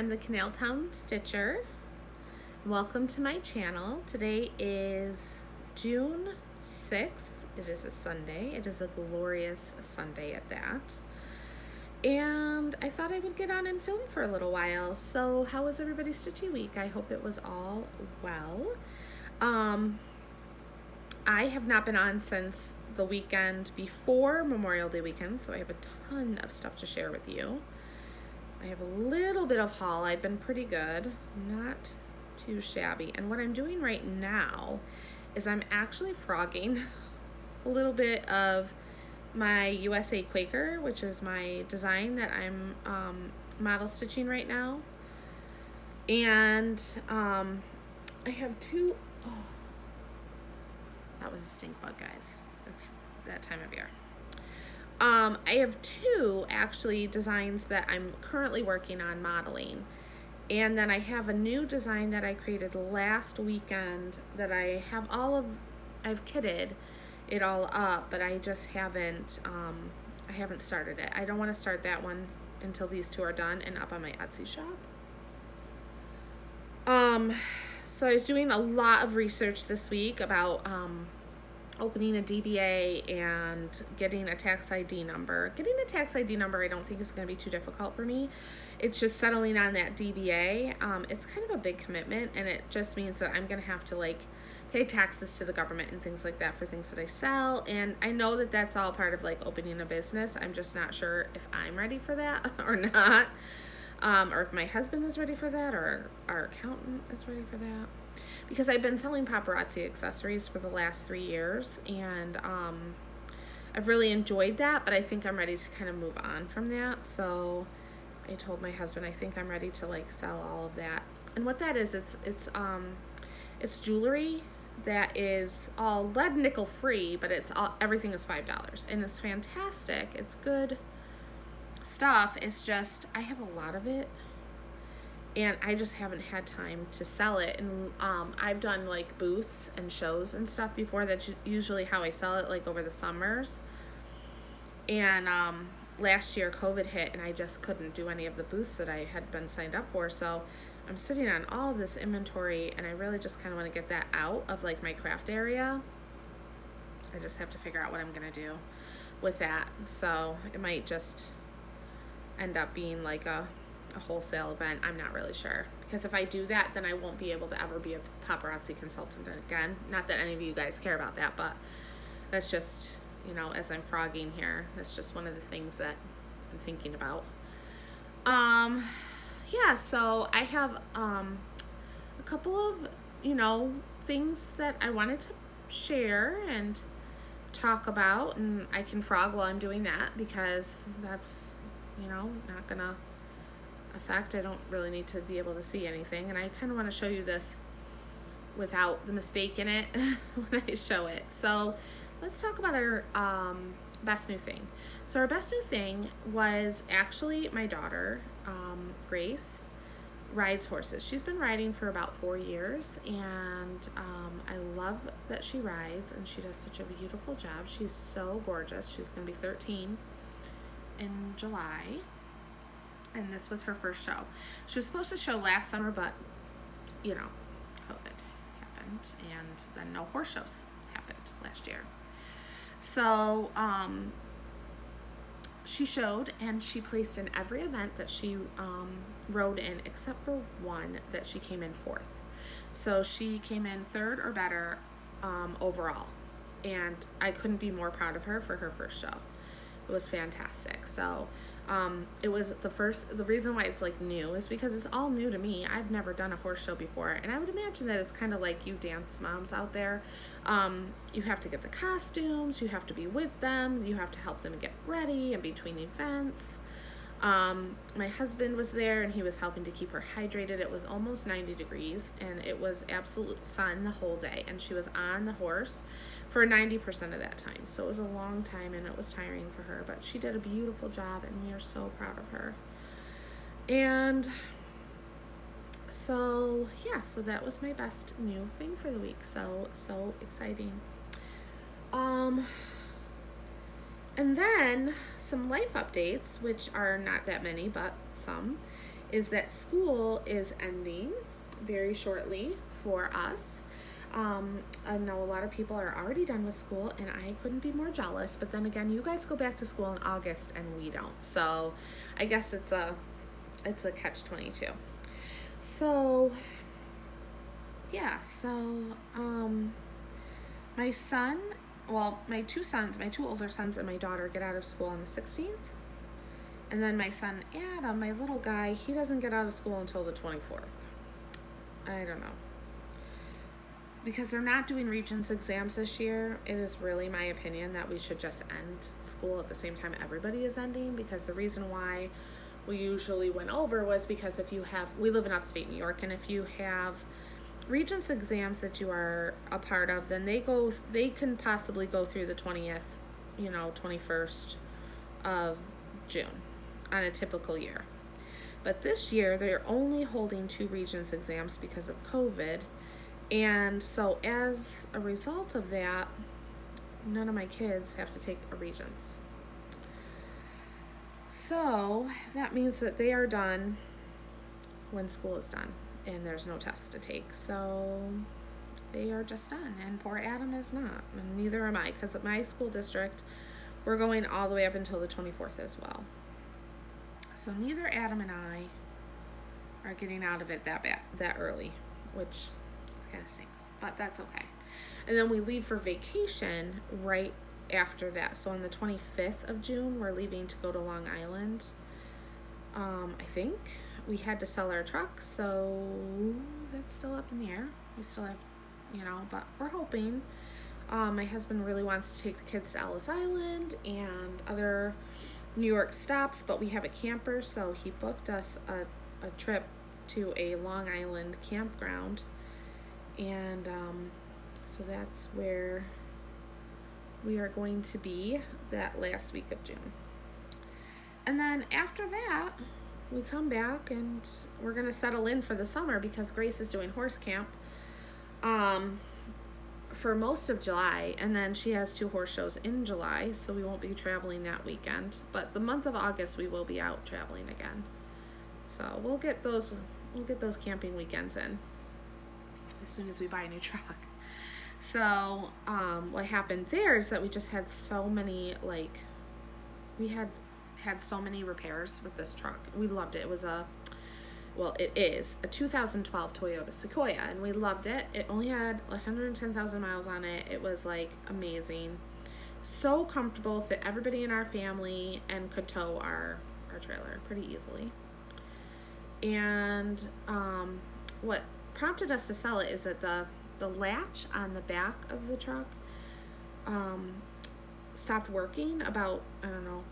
I'm the Canal Town Stitcher. Welcome to my channel. Today is June 6th. It is a Sunday. It is a glorious Sunday at that. And I thought I would get on and film for a little while. So how was everybody's stitchy week? I hope it was all well. I have not been on since the weekend before Memorial Day weekend, so I have a ton of stuff to share with you. I have a little bit of haul. I've been pretty good, not too shabby. And what I'm doing right now is I'm actually frogging a little bit of my USA Quaker, which is my design that I'm model stitching right now. And I have two, oh, that was a stink bug, guys. It's that time of year. I have two actually designs that I'm currently working on modeling. And then I have a new design that I created last weekend that I've kitted it all up, but I just haven't, I haven't started it. I don't want to start that one until these two are done and up on my Etsy shop. So I was doing a lot of research this week about, opening a DBA and getting a tax ID number. Getting a tax ID number I don't think is going to be too difficult for me. It's just settling on that DBA. It's kind of a big commitment, and it just means that I'm going to have to like pay taxes to the government and things like that for things that I sell. And I know that that's all part of like opening a business. I'm just not sure if I'm ready for that or not. Or if my husband is ready for that, or our accountant is ready for that. Because I've been selling paparazzi accessories for the last 3 years, and I've really enjoyed that, but I think I'm ready to kind of move on from that. So I told my husband I think I'm ready to like sell all of that. And what that is, it's jewelry that is all lead nickel free, but everything is $5, and it's fantastic. It's good stuff. It's just I have a lot of it, and I just haven't had time to sell it. And I've done like booths and shows and stuff before. That's usually how I sell it, like over the summers. And last year COVID hit, and I just couldn't do any of the booths that I had been signed up for. So I'm sitting on all of this inventory, and I really just kind of want to get that out of like my craft area. I just have to figure out what I'm gonna do with that. So it might just end up being like a wholesale event. I'm not really sure, because if I do that, then I won't be able to ever be a paparazzi consultant again. Not that any of you guys care about that, but that's just, you know, as I'm frogging here, that's just one of the things that I'm thinking about. Yeah, so I have a couple of, you know, things that I wanted to share and talk about, and I can frog while I'm doing that, because that's, you know, not gonna affect, I don't really need to be able to see anything, and I kind of want to show you this without the mistake in it when I show it. So let's talk about our best new thing. So our best new thing was actually my daughter, Grace, rides horses. She's been riding for about 4 years, and I love that she rides, and she does such a beautiful job. She's so gorgeous. She's going to be 13 in July, and this was her first show. She was supposed to show last summer, but you know, COVID happened, and then no horse shows happened last year. So she showed, and she placed in every event that she rode in, except for one that she came in 4th. So she came in 3rd or better overall, and I couldn't be more proud of her for her first show. It was fantastic. So it was the reason why it's like new is because it's all new to me. I've never done a horse show before, and I would imagine that it's kind of like you dance moms out there. You have to get the costumes, you have to be with them, you have to help them get ready in between events. My husband was there, and he was helping to keep her hydrated. It was almost 90 degrees, and it was absolute sun the whole day, and she was on the horse for 90% of that time. So it was a long time, and it was tiring for her, but she did a beautiful job, and we are so proud of her. And so yeah, so that was my best new thing for the week. So exciting. And then some life updates, which are not that many, but some. is that school is ending very shortly for us. I know a lot of people are already done with school, and I couldn't be more jealous. But then again, you guys go back to school in August, and we don't. So I guess it's a catch-22. So yeah, my son, well, my two older sons and my daughter get out of school on the 16th. And then my son Adam, my little guy, he doesn't get out of school until the 24th. I don't know. Because they're not doing Regents exams this year, it is really my opinion that we should just end school at the same time everybody is ending. Because the reason why we usually went over was because we live in upstate New York, and if you have Regents exams that you are a part of, then they can possibly go through the 20th, 21st of June on a typical year. But this year, they're only holding 2 Regents exams because of COVID. And so as a result of that, none of my kids have to take a Regents. So that means that they are done when school is done, and there's no tests to take. So they are just done, and poor Adam is not, and neither am I, because at my school district, we're going all the way up until the 24th as well. So neither Adam and I are getting out of it that early, which kind of stinks, but that's okay. And then we leave for vacation right after that. So on the 25th of June, we're leaving to go to Long Island. I think we had to sell our truck, so that's still up in the air. We still have, but we're hoping. My husband really wants to take the kids to Ellis Island and other New York stops, but we have a camper, so he booked us a trip to a Long Island campground, and so that's where we are going to be that last week of June. And then after that, we come back and we're going to settle in for the summer because Grace is doing horse camp for most of July, and then she has 2 horse shows in July, so we won't be traveling that weekend. But the month of August, we will be out traveling again. So we'll get those camping weekends in as soon as we buy a new truck. So what happened there is that we just had so many, we had so many repairs with this truck. We loved it. It was it is a 2012 Toyota Sequoia, and we loved it. It only had 110,000 miles on it. It was amazing, so comfortable, fit everybody in our family, and could tow our trailer pretty easily. And what prompted us to sell it is that the latch on the back of the truck stopped working about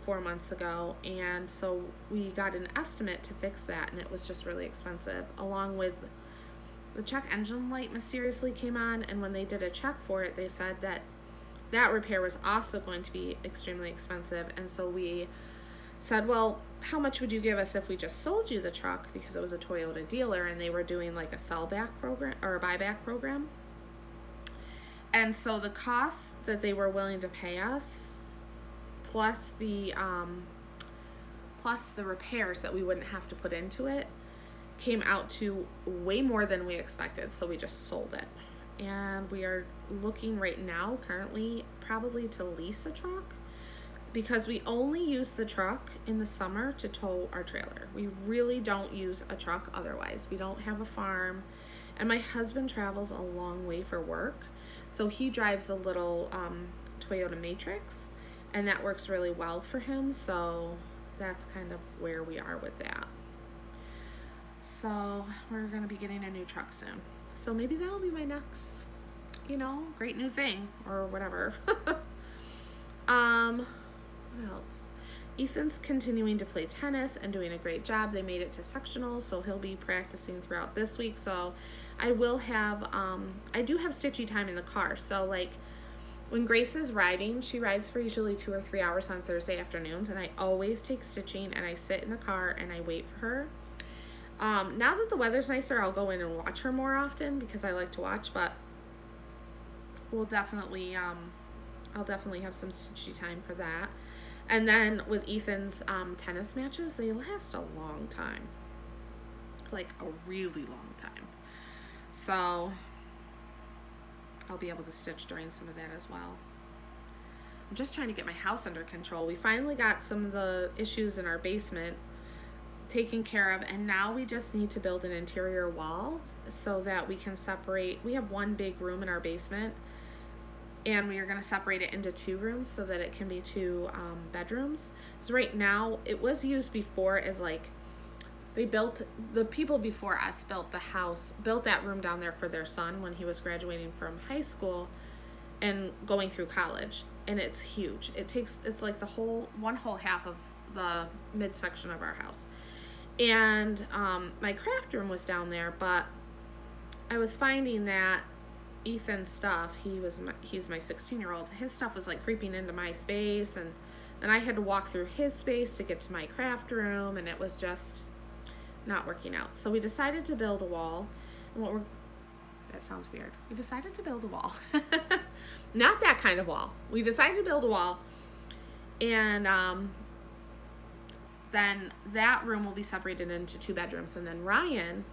4 months ago, and so we got an estimate to fix that, and it was just really expensive, along with the check engine light mysteriously came on, and when they did a check for it, they said that repair was also going to be extremely expensive. And so we said, well, how much would you give us if we just sold you the truck, because it was a Toyota dealer and they were doing a sell back program or a buyback program. And so the cost that they were willing to pay us, plus the repairs that we wouldn't have to put into it, came out to way more than we expected. So we just sold it. And we are looking right now, currently, probably to lease a truck, because we only use the truck in the summer to tow our trailer. We really don't use a truck otherwise. We don't have a farm. And my husband travels a long way for work. So he drives a little Toyota Matrix, and that works really well for him. So that's kind of where we are with that. So we're going to be getting a new truck soon. So maybe that'll be my next, great new thing or whatever. What else? Ethan's continuing to play tennis and doing a great job. They made it to sectionals, so he'll be practicing throughout this week. So I will have, I do have stitchy time in the car. So when Grace is riding, she rides for usually 2 or 3 hours on Thursday afternoons, and I always take stitching and I sit in the car and I wait for her. Now that the weather's nicer, I'll go in and watch her more often because I like to watch, but we'll definitely, I'll definitely have some stitchy time for that. And then with Ethan's tennis matches, they last a long time. like a really long time. So I'll be able to stitch during some of that as well. I'm just trying to get my house under control. We finally got some of the issues in our basement taken care of, and now we just need to build an interior wall so that we can separate. We have one big room in our basement, and we are going to separate it into 2 rooms so that it can be 2 bedrooms. So right now, it was used before as like, the people before us built that room down there for their son when he was graduating from high school and going through college. And it's huge. It's like one whole half of the midsection of our house. And my craft room was down there, but I was finding that Ethan's stuff, he's my 16-year-old, his stuff was like creeping into my space, and then I had to walk through his space to get to my craft room, and it was just not working out. So we decided to build a wall. And that sounds weird. We decided to build a wall. Not that kind of wall. We decided to build a wall, and then that room will be separated into 2 bedrooms, and then Ryan,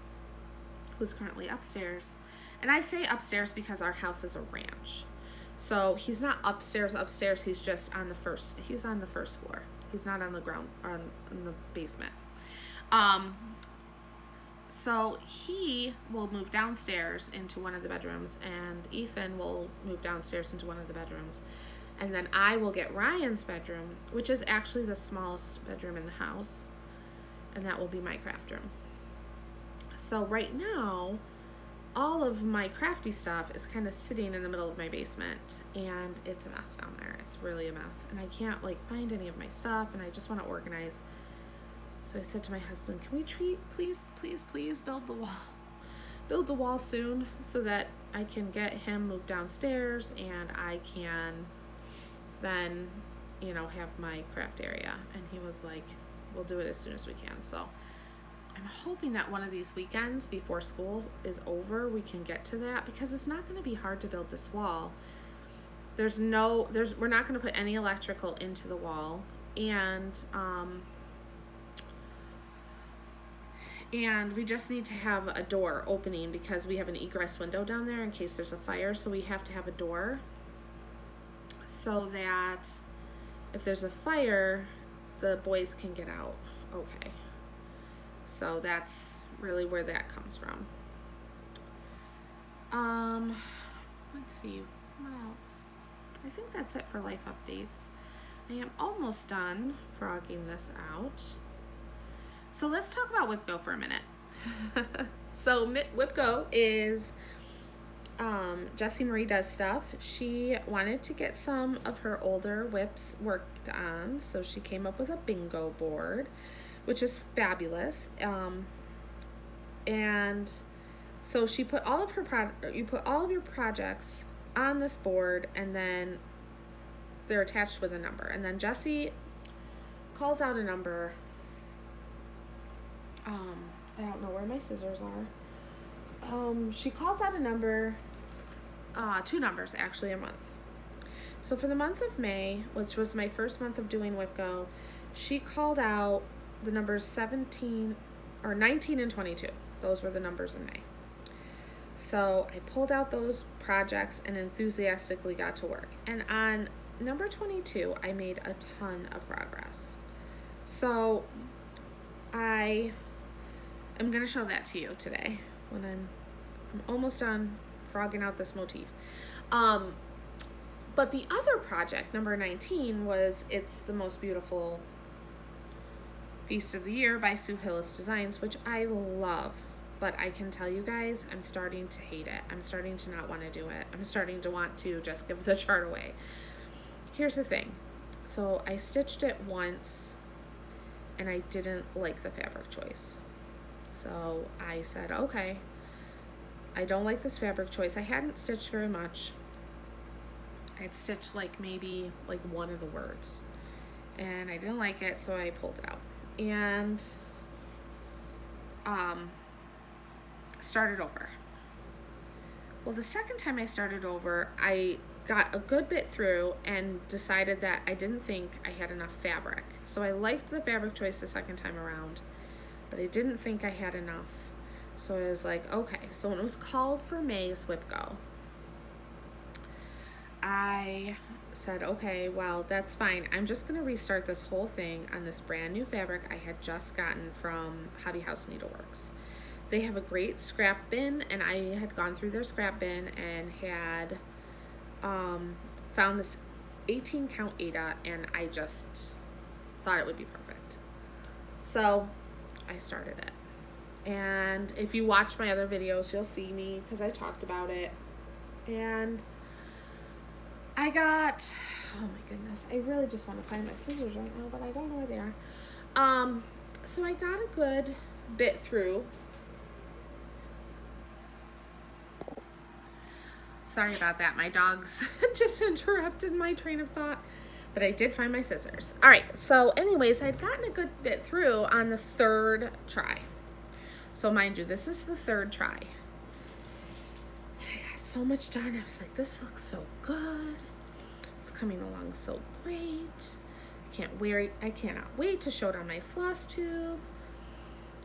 who's currently upstairs, and I say upstairs because our house is a ranch, so he's not upstairs, he's just on the first floor. He's not on the ground, in the basement. So he will move downstairs into one of the bedrooms, and Ethan will move downstairs into one of the bedrooms. And then I will get Ryan's bedroom, which is actually the smallest bedroom in the house, and that will be my craft room. So right now, all of my crafty stuff is kind of sitting in the middle of my basement, and it's a mess down there. It's really a mess, and I can't like find any of my stuff, and I just want to organize. So I said to my husband, can we please build the wall soon so that I can get him moved downstairs, and I can then, have my craft area. And he was like, we'll do it as soon as we can. So I'm hoping that one of these weekends before school is over, we can get to that, because it's not going to be hard to build this wall. We're not going to put any electrical into the wall, and we just need to have a door opening because we have an egress window down there in case there's a fire. So we have to have a door so that if there's a fire, the boys can get out. Okay. So that's really where that comes from. Let's see, what else? I think that's it for life updates. I am almost done frogging this out. So let's talk about WhipGo for a minute. So WhipGo is, Jessie Marie does stuff. She wanted to get some of her older whips worked on, so she came up with a bingo board, which is fabulous. And so she put all of you put all of your projects on this board, and then they're attached with a number. And then Jessie calls out a number. I don't know where my scissors are. She calls out a number, 2 numbers actually a month. So for the month of May, which was my first month of doing WhipGo, she called out the numbers 19 and 22. Those were the numbers in May. So I pulled out those projects and enthusiastically got to work. And on number 22, I made a ton of progress. So I'm going to show that to you today when I'm almost done frogging out this motif. But the other project, number 19, It's the Most Beautiful Feast of the Year by Sue Hillis Designs, which I love. But I can tell you guys, I'm starting to hate it. I'm starting to not want to do it. I'm starting to want to just give the chart away. Here's the thing. So I stitched it once, and I didn't like the fabric choice. So I said, okay, I don't like this fabric choice. I hadn't stitched very much. I'd stitched maybe one of the words, and I didn't like it, so I pulled it out and started over. Well, the second time I started over, I got a good bit through and decided that I didn't think I had enough fabric. So I liked the fabric choice the second time around, but I didn't think I had enough So I was like, okay. So when it was called for May's Whip Go, I said, okay, well, that's fine. I'm just going to restart this whole thing on this brand new fabric I had just gotten from Hobby House Needleworks. They have a great scrap bin, and I had gone through their scrap bin and had found this 18 count Ada, and I just thought it would be perfect. So I started it. And if you watch my other videos, you'll see me because I talked about it. And I got, oh my goodness, I really just want to find my scissors right now, but I don't know where they are. So I got a good bit through. Sorry about that. My dogs just interrupted my train of thought, but I did find my scissors. All right. So anyways, I'd gotten a good bit through on the third try. So mind you, this is the third try. And I got so much done. I was like, this looks so good. It's coming along so great. I cannot wait to show it on my floss tube.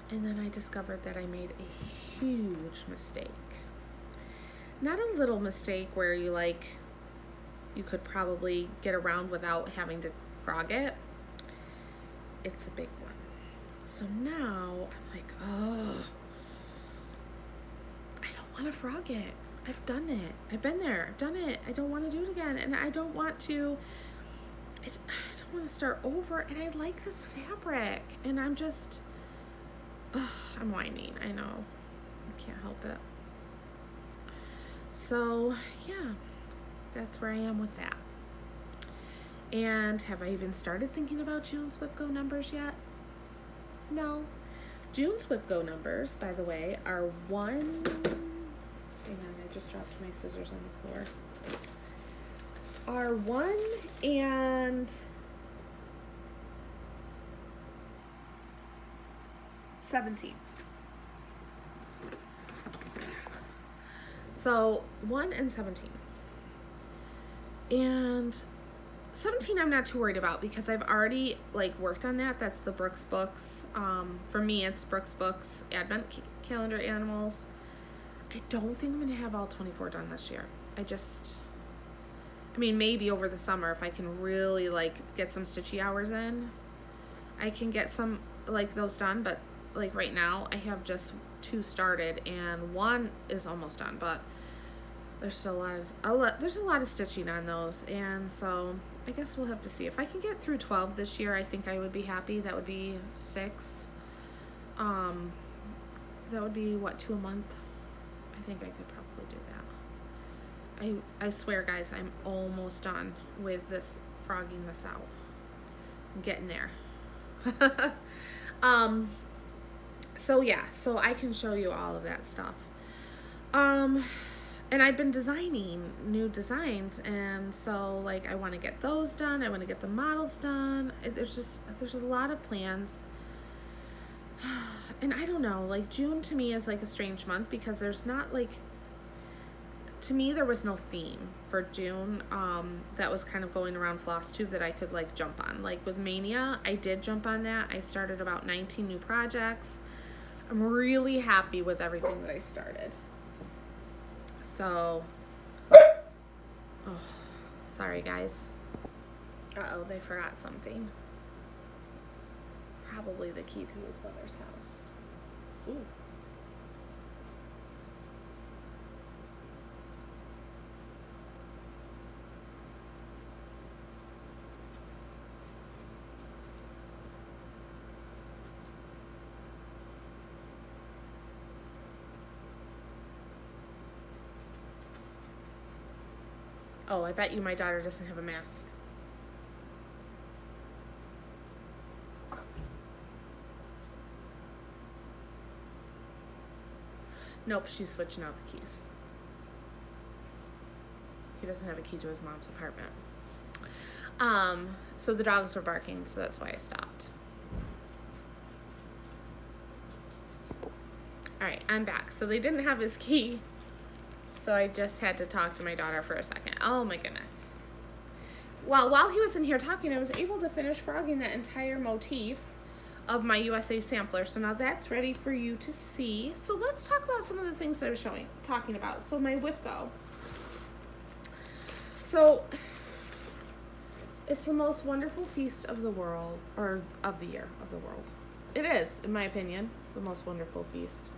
And then I discovered that I made a huge mistake. Not a little mistake where you could probably get around without having to frog it. It's a big one. So now I'm like, oh, I don't want to frog it. I've done it. I've been there. I've done it. I don't want to do it again. And I don't want to start over. And I like this fabric. And I'm just, I'm whining. I know. I can't help it. So, yeah, that's where I am with that. And have I even started thinking about June's Whip Go numbers yet? No. June's Whip Go numbers, by the way, are hang on, I just dropped my scissors on the floor. Are 1 and 17. So 1 and 17. And 17 I'm not too worried about because I've already worked on that. That's the Brooks Books. For me, it's Brooks Books Advent Calendar Animals. I don't think I'm going to have all 24 done this year. I mean, maybe over the summer if I can really get some stitchy hours in, I can get some those done. But right now I have just 2 started and 1 is almost done, but there's still there's a lot of stitching on those, and so I guess we'll have to see. If I can get through 12 this year, I think I would be happy. That would be 6. That would be 2 a month. I think I could probably do that. I swear, guys, I'm almost done with frogging this out. I'm getting there. So yeah, so I can show you all of that stuff. And I've been designing new designs, and so I want to get those done. I want to get the models done. There's a lot of plans. And I don't know, June to me is a strange month because there's not to me there was no theme for June that was kind of going around Flosstube that I could jump on. With Mania, I did jump on that. I started about 19 new projects. I'm really happy with everything that I started. So, oh, sorry guys. Uh-oh, they forgot something. Probably the key to his mother's house. Ooh. Oh, I bet you my daughter doesn't have a mask. Nope, she's switching out the keys. He doesn't have a key to his mom's apartment. So the dogs were barking, so that's why I stopped. All right, I'm back. So they didn't have his key. So I just had to talk to my daughter for a second. Oh my goodness. Well, while he was in here talking, I was able to finish frogging that entire motif of my USA sampler. So now that's ready for you to see. So let's talk about some of the things that I was talking about. So my WIPGO. So it's the most wonderful feast of the world, or of the year, of the world. It is, in my opinion, the most wonderful feast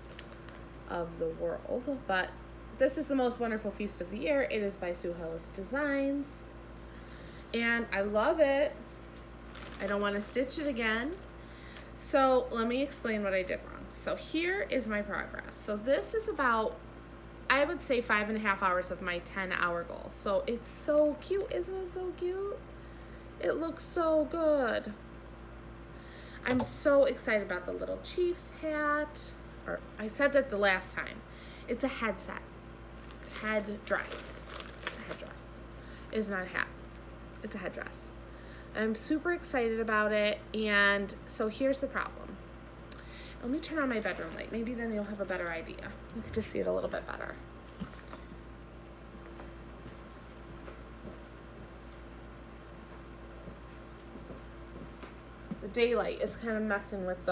of the world. But this is the most wonderful feast of the year. It is by Sue Hillis Designs. And I love it. I don't want to stitch it again. So let me explain what I did wrong. So here is my progress. So this is about, I would say, 5.5 hours of my 10-hour goal. So it's so cute. Isn't it so cute? It looks so good. I'm so excited about the little Chiefs hat. Or I said that the last time. It's a headset. Headdress. It's a headdress. It's not a hat. It's a headdress. I'm super excited about it. And so here's the problem. Let me turn on my bedroom light. Maybe then you'll have a better idea. You can just see it a little bit better. The daylight is kind of messing with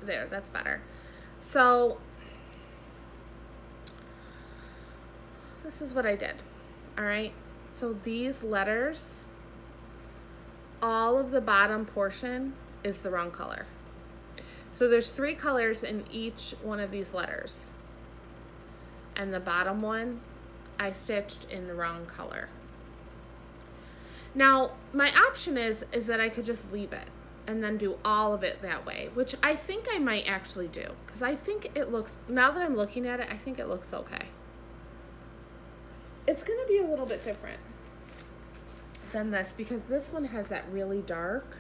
there. That's better. So this is what I did. All right. So these letters, all of the bottom portion is the wrong color. So there's 3 colors in each one of these letters. And the bottom one, I stitched in the wrong color. Now, my option is that I could just leave it and then do all of it that way, which I think I might actually do, because I think it looks, now that I'm looking at it, I think it looks okay. It's going to be a little bit different than this, because this one has that really dark.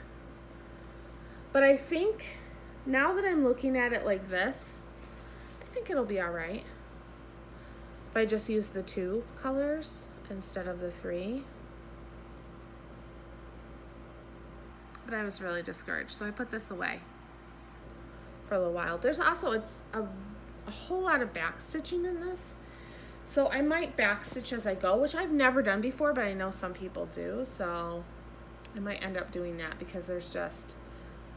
But I think, now that I'm looking at it like this, I think it'll be all right if I just use the 2 colors instead of the 3. But I was really discouraged, so I put this away for a little while. There's also a whole lot of back stitching in this, so I might back stitch as I go, which I've never done before, but I know some people do, so I might end up doing that because there's just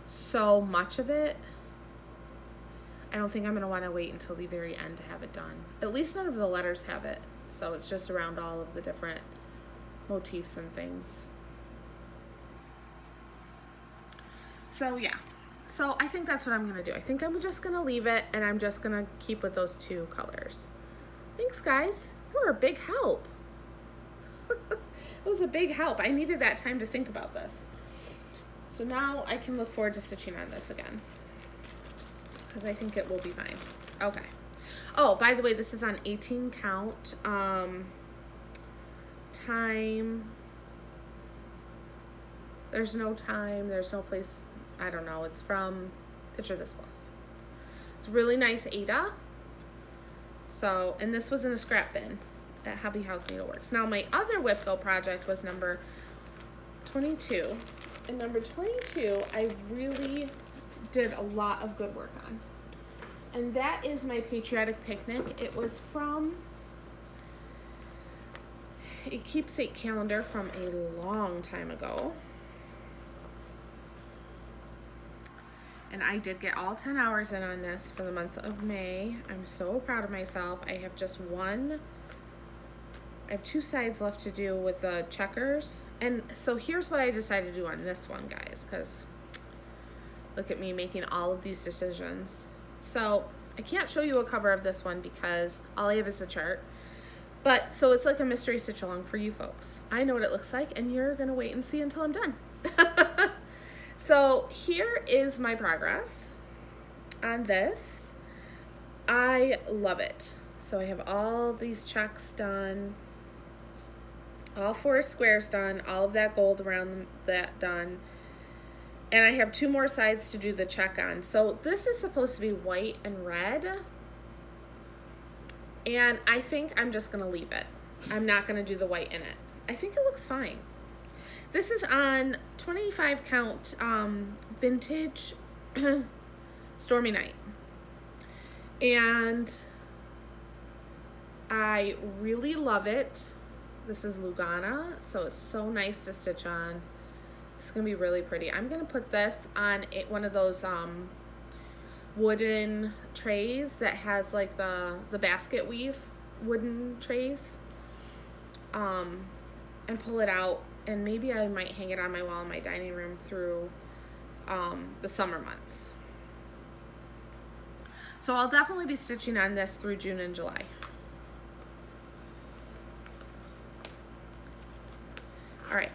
so much of it. I don't think I'm going to want to wait until the very end to have it done. At least none of the letters have it, so it's just around all of the different motifs and things. So yeah, so I think that's what I'm going to do. I think I'm just going to leave it, and I'm just going to keep with those 2 colors. Thanks, guys. You were a big help. It was a big help. I needed that time to think about this. So now I can look forward to stitching on this again, because I think it will be fine. Okay. Oh, by the way, this is on 18 count. Time. There's no time. There's no place. I don't know. It's from Picture This Was. It's really nice Ada. So, and this was in a scrap bin at Hobby House Needleworks. Now, my other WIPGO project was number 22. And number 22, I really did a lot of good work on. And that is my Patriotic Picnic. It was from a keepsake calendar from a long time ago. And I did get all 10 hours in on this for the month of May. I'm so proud of myself. I have just I have 2 sides left to do with the checkers. And so here's what I decided to do on this one, guys, because look at me making all of these decisions. So I can't show you a cover of this one because all I have is a chart. But so it's like a mystery stitch along for you folks. I know what it looks like, and you're gonna wait and see until I'm done. So here is my progress on this. I love it. So I have all these checks done, all 4 squares done, all of that gold around that done. And I have 2 more sides to do the check on. So this is supposed to be white and red. And I think I'm just gonna leave it. I'm not gonna do the white in it. I think it looks fine. This is on 25 count vintage Stormy Night. And I really love it. This is Lugana, so it's so nice to stitch on. It's gonna be really pretty. I'm gonna put this on one of those wooden trays that has like the basket weave wooden trays, and pull it out, and maybe I might hang it on my wall in my dining room through the summer months. So I'll definitely be stitching on this through June and July. All right.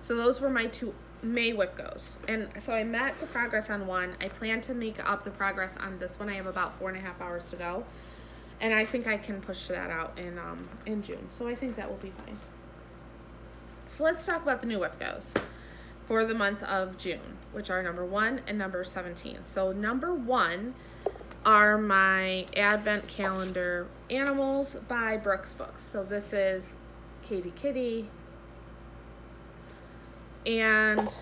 So those were my 2 May whip goes. And so I met the progress on one. I plan to make up the progress on this one. I have about 4.5 hours to go. And I think I can push that out in June. So I think that will be fine. So let's talk about the new whip goes for the month of June, which are number 1 and number 17. So number 1 are my advent calendar animals by Brooks Books. So this is Katie Kitty and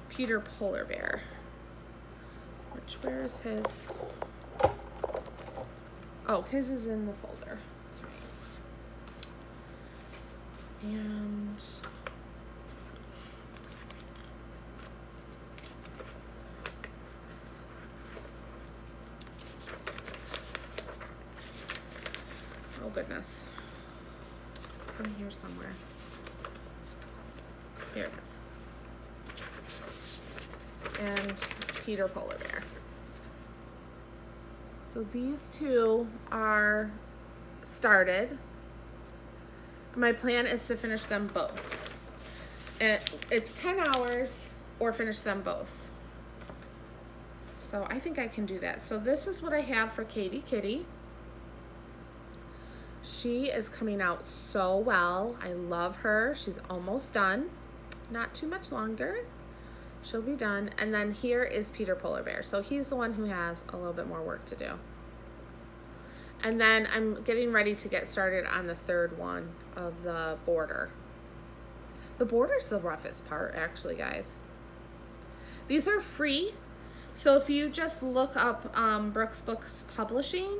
Peter Polar Bear, which, where is his? Oh, his is in the folder. That's right. And oh goodness, it's in here somewhere. Here it is. And Peter Polar Bear. So these 2 are started. My plan is to finish them both. It's 10 hours or finish them both. So I think I can do that. So this is what I have for Katie Kitty. She is coming out so well. I love her. She's almost done. Not too much longer. She'll be done. And then here is Peter Polar Bear. So he's the one who has a little bit more work to do. And then I'm getting ready to get started on the 3rd one of the border. The border's the roughest part, actually, guys. These are free. So if you just look up Brooks Books Publishing,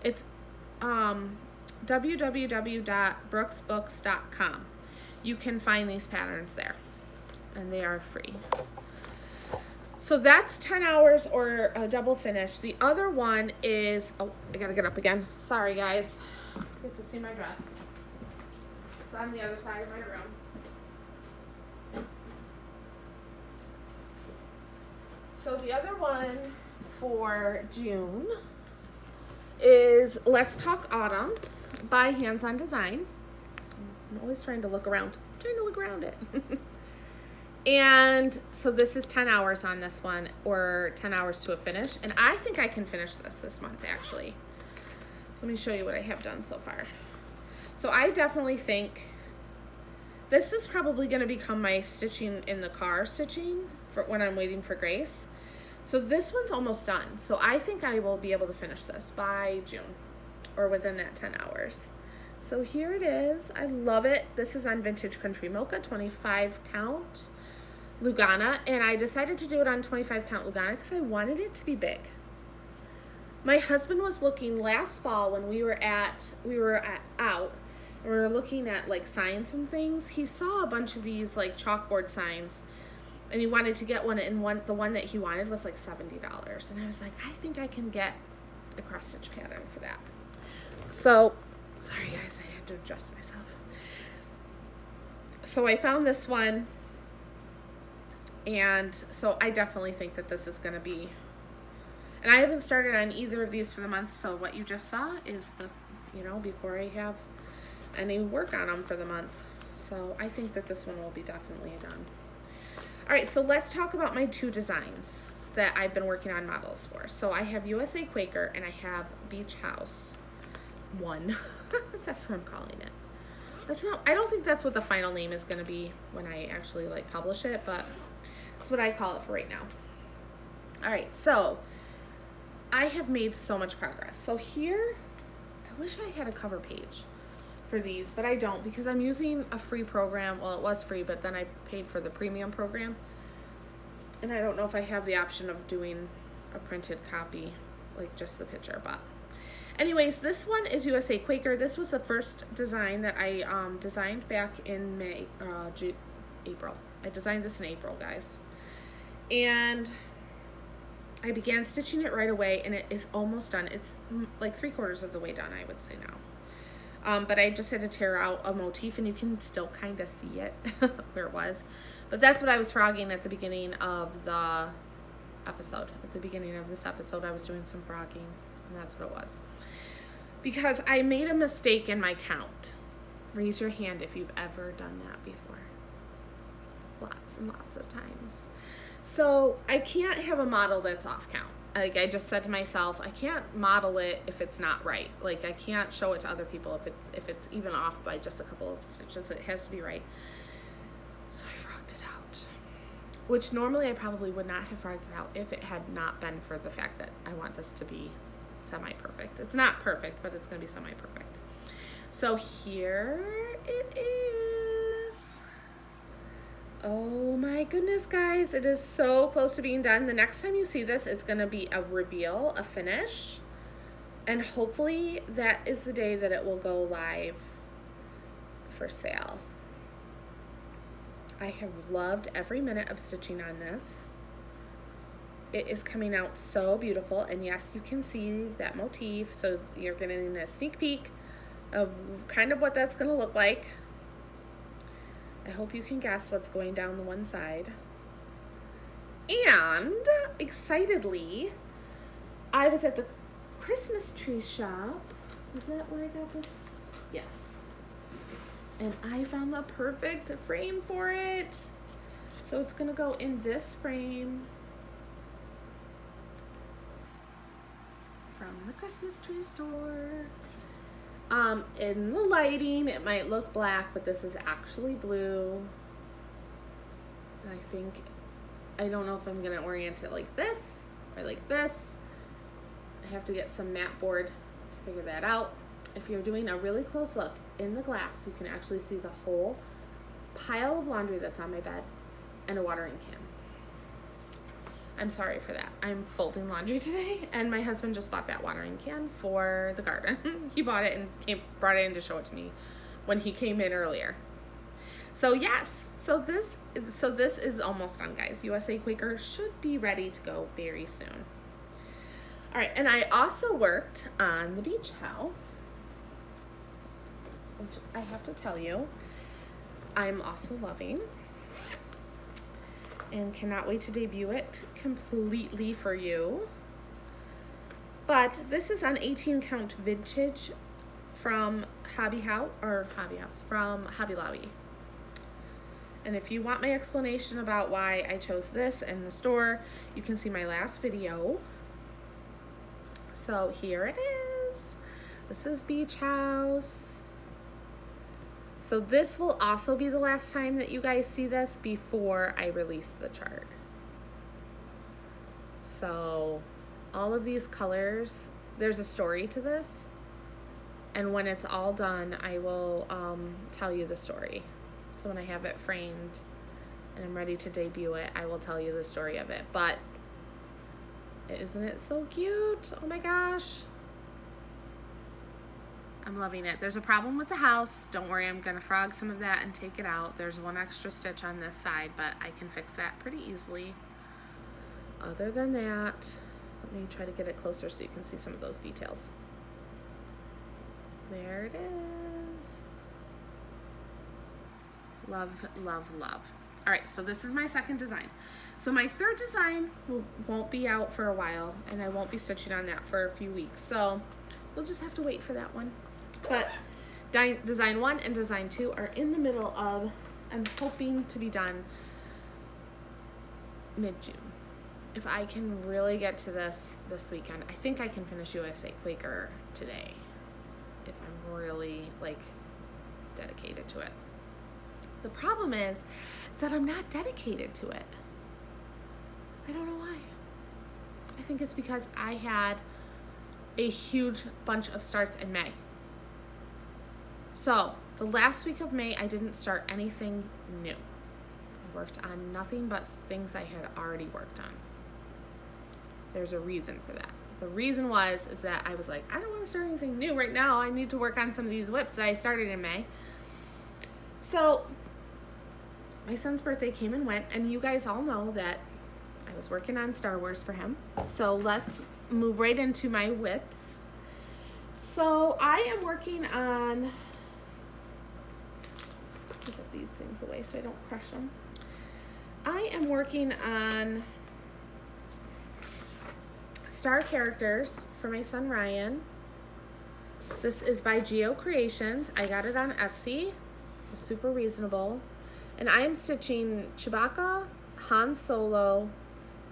it's www.brooksbooks.com. You can find these patterns there, and they are free. So that's 10 hours or a double finish. The other one is, oh, I gotta get up again. Sorry, guys. Get to see my dress. It's on the other side of my room. So the other one for June is Let's Talk Autumn by Hands On Design. I'm always trying to look around. It. And so this is 10 hours on this one, or 10 hours to a finish. And I think I can finish this month, actually. So let me show you what I have done so far. So I definitely think this is probably going to become my stitching in the car stitching for when I'm waiting for Grace. So this one's almost done. So I think I will be able to finish this by June, or within that 10 hours. So here it is. I love it. This is on Vintage Country Mocha, 25 count Lugana, and I decided to do it on 25 count Lugana because I wanted it to be big. My husband was looking last fall when we were out, and we were looking at like signs and things. He saw a bunch of these like chalkboard signs, and he wanted to get one, and the one that he wanted was like $70, and I was like, I think I can get a cross stitch pattern for that. So sorry guys, I had to adjust myself. So I found this one, and so I definitely think that this is going to be, and I haven't started on either of these for the month, so what you just saw is the, before I have any work on them for the month. So I think that this one will be definitely done. All right, so let's talk about my 2 designs that I've been working on models for. So I have USA Quaker and I have Beach House 1. That's what I'm calling it. I don't think that's what the final name is going to be when I actually like publish it, but that's what I call it for right now. All right, so I have made so much progress. So here, I wish I had a cover page for these, but I don't, because I'm using a free program. Well, it was free, but then I paid for the premium program, and I don't know if I have the option of doing a printed copy, like just the picture, but Anyways, this one is USA Quaker. This was the first design that I designed back in April. I designed this in April, guys. And I began stitching it right away, and it is almost done. It's like 3/4 of the way done, I would say now. But I just had to tear out a motif, and you can still kind of see it where it was. But that's what I was frogging at the beginning of the episode. At the beginning of this episode, I was doing some frogging, and that's what it was. Because I made a mistake in my count. Raise your hand if you've ever done that before. Lots and lots of times. So I can't have a model that's off count. Like, I just said to myself, I can't model it if it's not right. Like, I can't show it to other people if it's even off by just a couple of stitches. It has to be right. So I frogged it out. Which normally I probably would not have frogged it out if it had not been for the fact that I want this to be semi-perfect. It's not perfect, but it's going to be semi-perfect. So here it is. Oh my goodness, guys. It is so close to being done. The next time you see this, it's going to be a reveal, a finish. And hopefully that is the day that it will go live for sale. I have loved every minute of stitching on this. It is coming out so beautiful, and yes, you can see that motif, so you're getting a sneak peek of kind of what that's going to look like. I hope you can guess what's going down the one side. And excitedly, I was at the Christmas tree shop. Is that where I got this? Yes. And I found the perfect frame for it. So it's going to go in this frame from the Christmas tree store. In the lighting, it might look black, but this is actually blue. And I don't know if I'm gonna orient it like this or like this. I have to get some matte board to figure that out. If you're doing a really close look in the glass, you can actually see the whole pile of laundry that's on my bed and a watering can. I'm sorry for that. I'm folding laundry today, and my husband just bought that watering can for the garden. He bought it and brought it in to show it to me when he came in earlier. So yes, so this is almost done, guys. USA Quaker should be ready to go very soon. All right, and I also worked on the beach house, which I have to tell you, I'm also loving. And cannot wait to debut it completely for you. But this is an 18 count vintage from Hobby House, from Hobby Lobby. And if you want my explanation about why I chose this in the store, you can see my last video. So here it is. This is Beach House. So this will also be the last time that you guys see this before I release the chart. So all of these colors, there's a story to this. And when it's all done, I will tell you the story. So when I have it framed and I'm ready to debut it, I will tell you the story of it. But isn't it so cute? Oh my gosh. I'm loving it. There's a problem with the house. Don't worry, I'm gonna frog some of that and take it out. There's one extra stitch on this side, but I can fix that pretty easily. Other than that, let me try to get it closer so you can see some of those details. There it is. Love, love, love. All right, so this is my second design. So my third design won't be out for a while, and I won't be stitching on that for a few weeks. So we'll just have to wait for that one. But design 1 and design 2 are in the middle of, I'm hoping to be done mid-June. If I can really get to this weekend, I think I can finish USA Quaker today. If I'm really like dedicated to it. The problem is that I'm not dedicated to it. I don't know why. I think it's because I had a huge bunch of starts in May. So the last week of May, I didn't start anything new. I worked on nothing but things I had already worked on. There's a reason for that. The reason is that I was like, I don't want to start anything new right now. I need to work on some of these whips that I started in May. So my son's birthday came and went, and you guys all know that I was working on Star Wars for him. So let's move right into my whips. So I am working on, put these things away so I don't crush them. I am working on Star Characters for my son Ryan. This is by Geo Creations. I got it on Etsy. It was super reasonable. And I am stitching Chewbacca, Han Solo,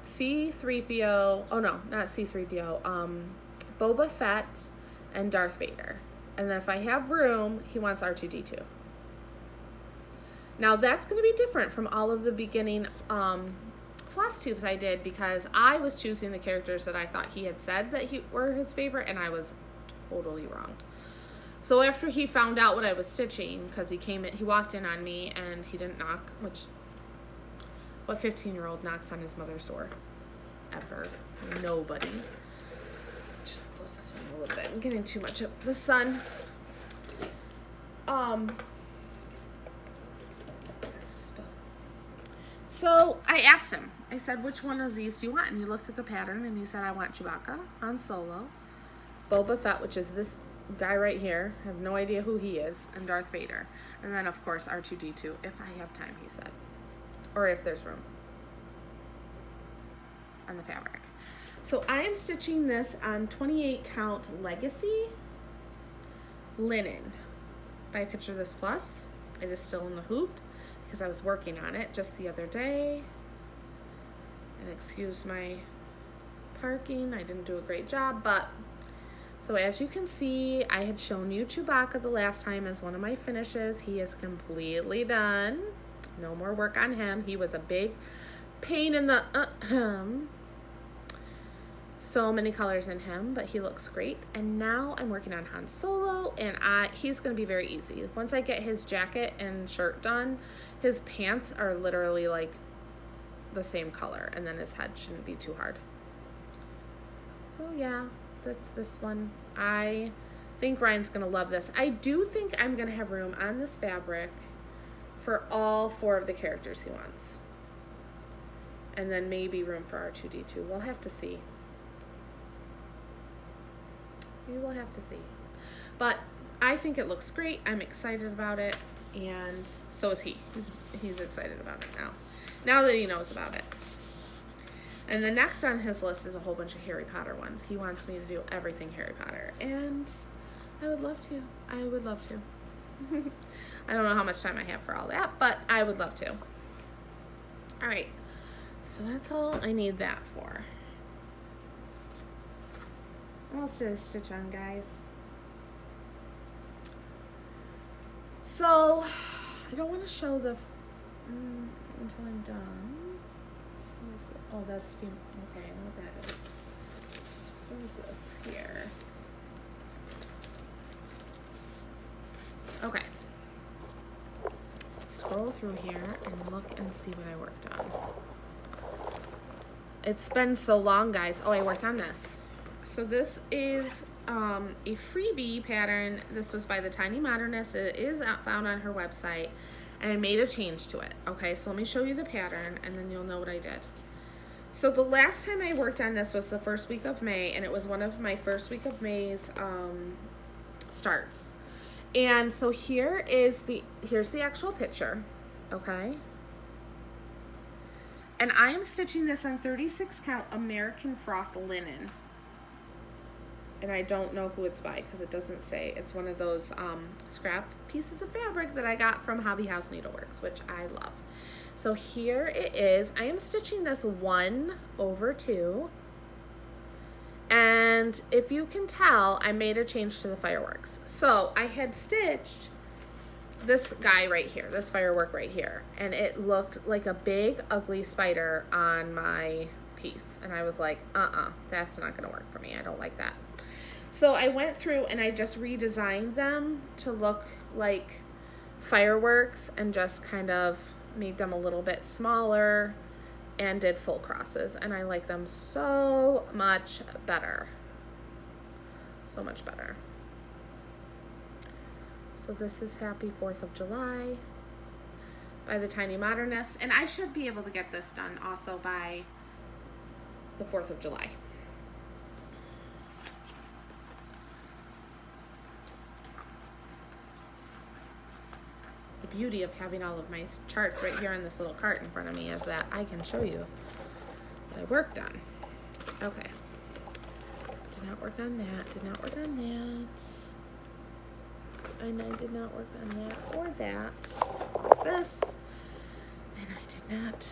C-3PO, oh no, not C-3PO, Boba Fett, and Darth Vader. And then if I have room, he wants R2-D2. Now that's going to be different from all of the beginning Flosstubes I did, because I was choosing the characters that I thought he had said that were his favorite, and I was totally wrong. So after he found out what I was stitching, because he walked in on me and he didn't knock, which, what 15-year-old knocks on his mother's door? Ever. Nobody. Just close this one a little bit. I'm getting too much of the sun. So I asked him, I said, which one of these do you want? And he looked at the pattern and he said, I want Chewbacca, Han Solo, Boba Fett, which is this guy right here. I have no idea who he is, and Darth Vader. And then, of course, R2-D2, if I have time, he said. Or if there's room on the fabric. So I am stitching this on 28 count Legacy linen by Picture This Plus. It is still in the hoop because I was working on it just the other day. And excuse my parking, I didn't do a great job, but so as you can see, I had shown you Chewbacca the last time as one of my finishes. He is completely done. No more work on him. He was a big pain in the so many colors in him, but he looks great. And now I'm working on Han Solo, and he's going to be very easy. Once I get his jacket and shirt done, his pants are literally like the same color, and then his head shouldn't be too hard. So yeah, that's this one. I think Ryan's going to love this. I do think I'm going to have room on this fabric for all 4 of the characters he wants. And then maybe room for R2-D2. We'll have to see. We will have to see. But I think it looks great. I'm excited about it. And so is he. He's excited about it now. Now that he knows about it. And the next on his list is a whole bunch of Harry Potter ones. He wants me to do everything Harry Potter. And I would love to. I would love to. I don't know how much time I have for all that, but I would love to. All right. So that's all I need that for. What else did I stitch on, guys? So, I don't want to show the until I'm done. Oh, that's okay. I know what that is. What is this here? Okay. Let's scroll through here and look and see what I worked on. It's been so long, guys. Oh, I worked on this. So this is a freebie pattern. This was by the Tiny Modernist. It is found on her website, and I made a change to it. Okay, so let me show you the pattern, and then you'll know what I did. So the last time I worked on this was the first week of May, and it was one of my first week of May's starts. And so here's the actual picture, okay? And I am stitching this on 36 count American froth linen. And I don't know who it's by because it doesn't say. It's one of those scrap pieces of fabric that I got from Hobby House Needleworks, which I love. So here it is. I am stitching this 1/2. And if you can tell, I made a change to the fireworks. So I had stitched this guy right here, this firework right here, and it looked like a big ugly spider on my piece. And I was like, that's not gonna work for me. I don't like that. So I went through and I just redesigned them to look like fireworks and just kind of made them a little bit smaller and did full crosses, and I like them so much better. So much better. So this is Happy 4th of July by the Tiny Modernist, and I should be able to get this done also by the 4th of July. The beauty of having all of my charts right here in this little cart in front of me is that I can show you what I worked on. Okay. Did not work on that, did not work on that. And I did not work on that or that. This. And I did not.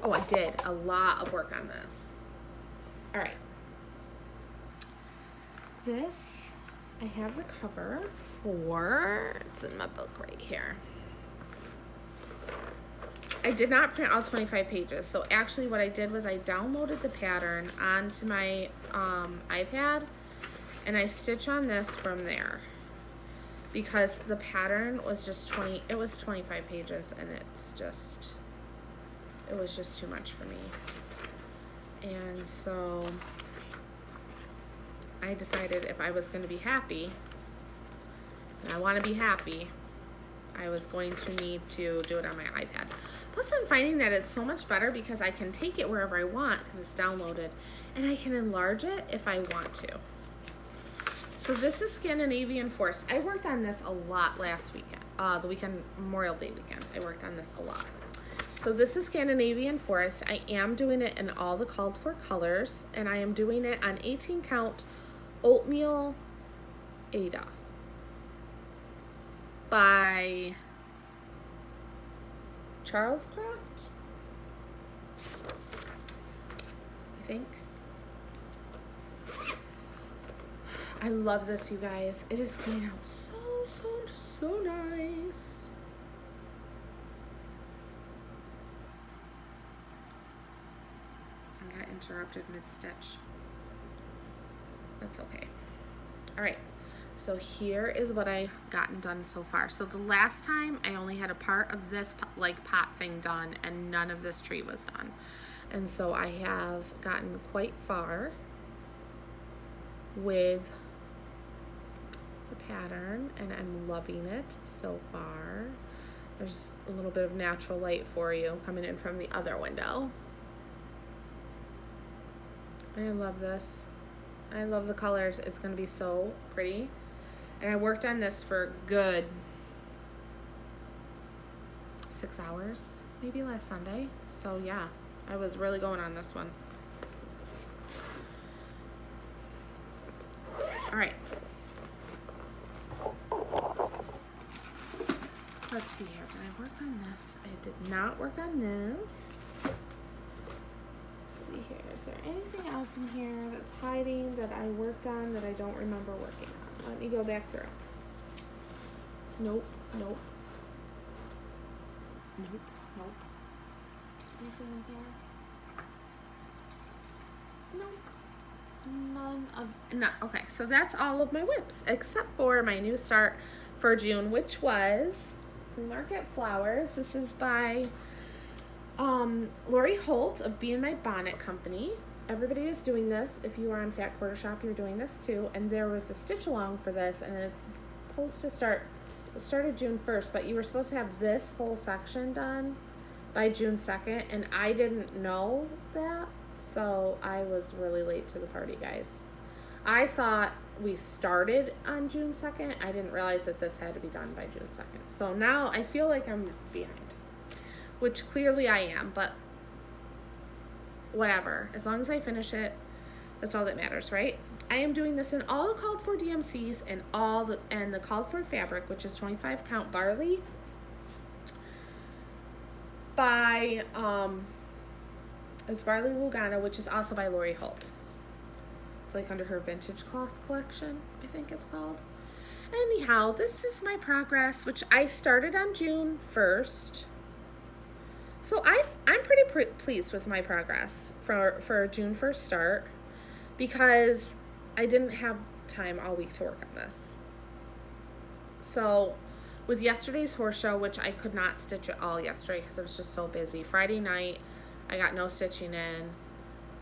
Oh, I did a lot of work on this. All right. This, I have the cover for, it's in my book right here. I did not print all 25 pages. So actually what I did was I downloaded the pattern onto my iPad, and I stitch on this from there because the pattern was just 25 pages, and it was just too much for me. And so I decided if I was going to be happy, and I want to be happy, I was going to need to do it on my iPad. Plus I'm finding that it's so much better because I can take it wherever I want because it's downloaded, and I can enlarge it if I want to. So this is Scandinavian Forest. I worked on this a lot last weekend, Memorial Day weekend. I worked on this a lot. So this is Scandinavian Forest. I am doing it in all the called for colors, and I am doing it on 18 count oatmeal Ada by Charles Craft, I think. I love this, you guys. It is coming out so nice. I got interrupted mid-stitch. That's okay. All right, so here is what I've gotten done so far. So the last time I only had a part of this like pot thing done, and none of this tree was done. And so I have gotten quite far with the pattern, and I'm loving it so far. There's a little bit of natural light for you coming in from the other window. I love this. I love the colors. It's going to be so pretty. And I worked on this for good 6 hours, maybe last Sunday. So yeah, I was really going on this one. All right. Let's see here. Did I work on this? I did not work on this. Let's see here. Is there anything else in here that's hiding that I worked on that I don't remember working on? Let me go back through. Nope. Nope. Nope. Nope. Anything in here? Nope. None of, no. Okay, so that's all of my whips except for my new start for June, which was Flea Market Flowers. This is by Lori Holt of Be in My Bonnet Company. Everybody is doing this. If you are on Fat Quarter Shop, you're doing this too. And there was a stitch along for this, and it's supposed to start, it started June 1st, but you were supposed to have this whole section done by June 2nd, and I didn't know that. So I was really late to the party, guys. I thought we started on June 2nd. I didn't realize that this had to be done by June 2nd. So now I feel like I'm behind, which clearly I am, but whatever. As long as I finish it, that's all that matters, right? I am doing this in all the called for DMCs and the called for fabric, which is 25 count barley by it's Barley Lugano, which is also by Lori Holt. It's like under her vintage cloth collection, I think it's called. Anyhow, this is my progress, which I started on June 1st. So I'm pretty pleased with my progress for a June 1st start, because I didn't have time all week to work on this. So with yesterday's horse show, which I could not stitch at all yesterday because I was just so busy. Friday night, I got no stitching in.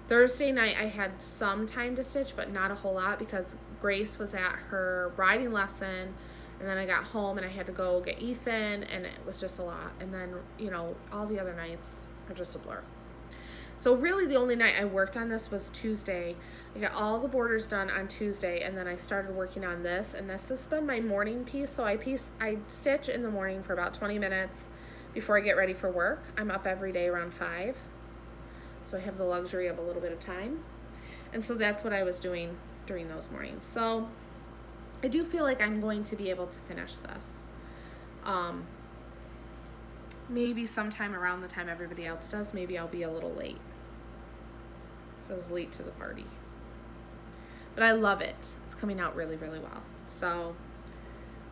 Thursday night, I had some time to stitch, but not a whole lot because Grace was at her riding lesson, and then I got home and I had to go get Ethan, and it was just a lot. And then, you know, all the other nights are just a blur. So really the only night I worked on this was Tuesday. I got all the borders done on Tuesday, and then I started working on this, and this has been my morning piece. So I stitch in the morning for about 20 minutes before I get ready for work. I'm up every day around 5, so I have the luxury of a little bit of time. And so that's what I was doing during those mornings. So I do feel like I'm going to be able to finish this. Maybe sometime around the time everybody else does. Maybe I'll be a little late. So I was late to the party. But I love it. It's coming out really, really well. So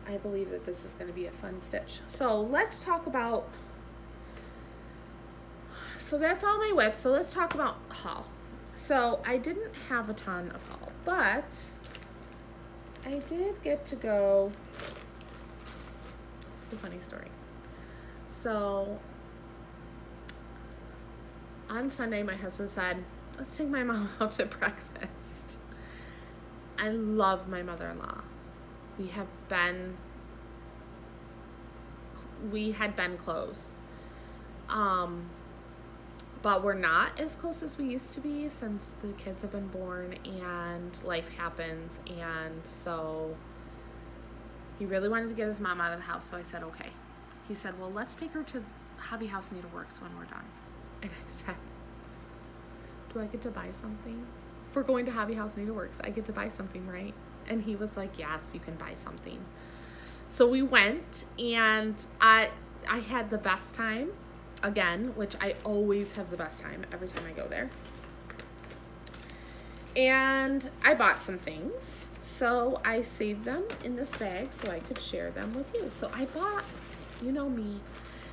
I believe that this is going to be a fun stitch. So let's talk about, so that's all my whips. So let's talk about haul. So I didn't have a ton of haul, but I did get to go, it's a funny story. So on Sunday, my husband said, let's take my mom out to breakfast. I love my mother-in-law. We had been close. But we're not as close as we used to be since the kids have been born and life happens. And so he really wanted to get his mom out of the house. So I said, okay. He said, well, let's take her to Hobby House Needleworks when we're done. And I said, do I get to buy something? If we're going to Hobby House Needleworks, I get to buy something, right? And he was like, yes, you can buy something. So we went, and I had the best time, again, which I always have the best time every time I go there. And I bought some things. So I saved them in this bag so I could share them with you. So I bought, you know me.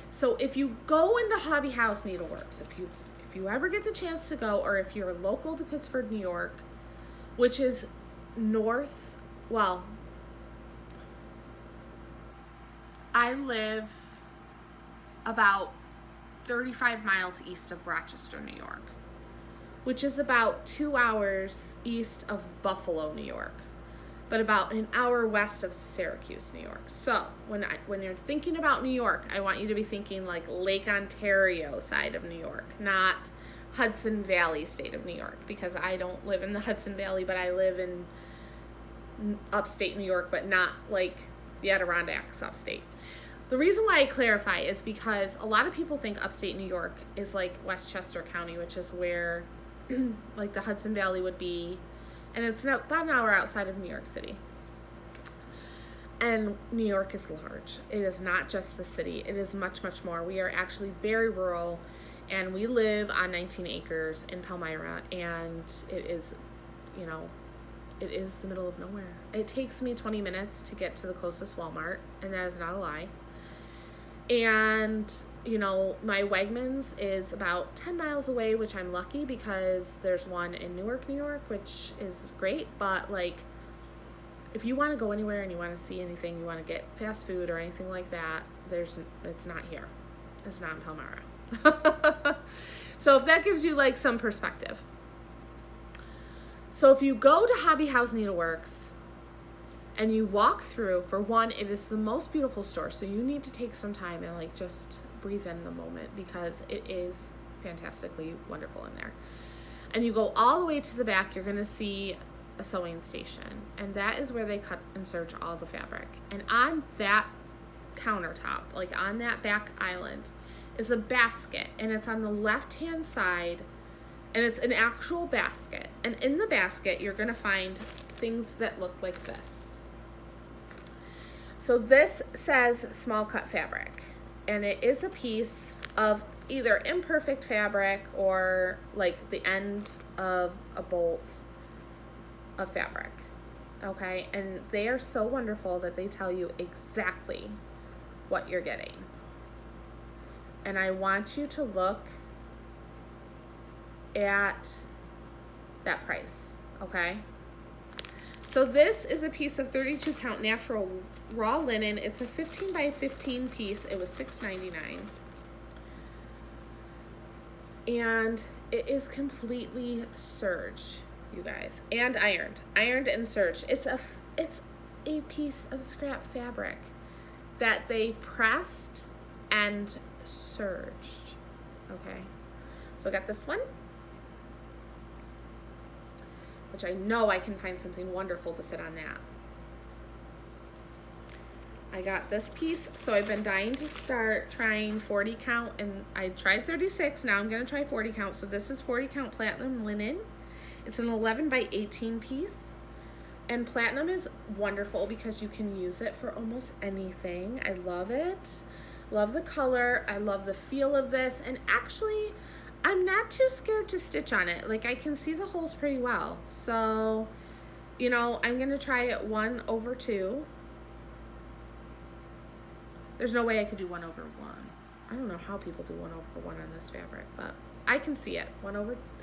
So if you go into Hobby House Needleworks, if you ever get the chance to go, or if you're local to Pittsford, New York, which is north, well, I live about 35 miles east of Rochester, New York, which is about 2 hours east of Buffalo, New York, but about an hour west of Syracuse, New York. So when you're thinking about New York, I want you to be thinking like Lake Ontario side of New York, not Hudson Valley state of New York, because I don't live in the Hudson Valley, but I live in upstate New York, but not like the Adirondacks upstate. The reason why I clarify is because a lot of people think upstate New York is like Westchester County, which is where like the Hudson Valley would be, and it's about an hour outside of New York City. And New York is large. It is not just the city. It is much, much more. We are actually very rural, and we live on 19 acres in Palmyra, and it is, you know, it is the middle of nowhere. It takes me 20 minutes to get to the closest Walmart, and that is not a lie. And, you know, my Wegmans is about 10 miles away, which I'm lucky because there's one in Newark, New York, which is great. But, like, if you want to go anywhere and you want to see anything, you want to get fast food or anything like that, it's not here. It's not in Palmyra. So if that gives you, like, some perspective. So if you go to Hobby House Needleworks, and you walk through, for one, it is the most beautiful store. So you need to take some time and like just breathe in the moment because it is fantastically wonderful in there. And you go all the way to the back, you're gonna see a sewing station. And that is where they cut and serge all the fabric. And on that countertop, like on that back island, is a basket. And it's on the left-hand side, and it's an actual basket. And in the basket, you're gonna find things that look like this. So this says small cut fabric, and it is a piece of either imperfect fabric or like the end of a bolt of fabric, okay? And they are so wonderful that they tell you exactly what you're getting. And I want you to look at that price, okay? So this is a piece of 32 count natural raw linen. It's a 15 by 15 piece. It was $6.99. And it is completely serge, you guys, and ironed and serged. It's a piece of scrap fabric that they pressed and serged. Okay, so I got this one, which I know I can find something wonderful to fit on that. I got this piece, so I've been dying to start trying 40 count, and I tried 36, now I'm gonna try 40 count. So this is 40 count platinum linen. It's an 11 by 18 piece, and platinum is wonderful because you can use it for almost anything. I love it, love the color, I love the feel of this, and actually, I'm not too scared to stitch on it. Like, I can see the holes pretty well. So, you know, I'm gonna try it 1/2. There's no way I could do 1/1. I don't know how people do 1/1 on this fabric, but I can see it.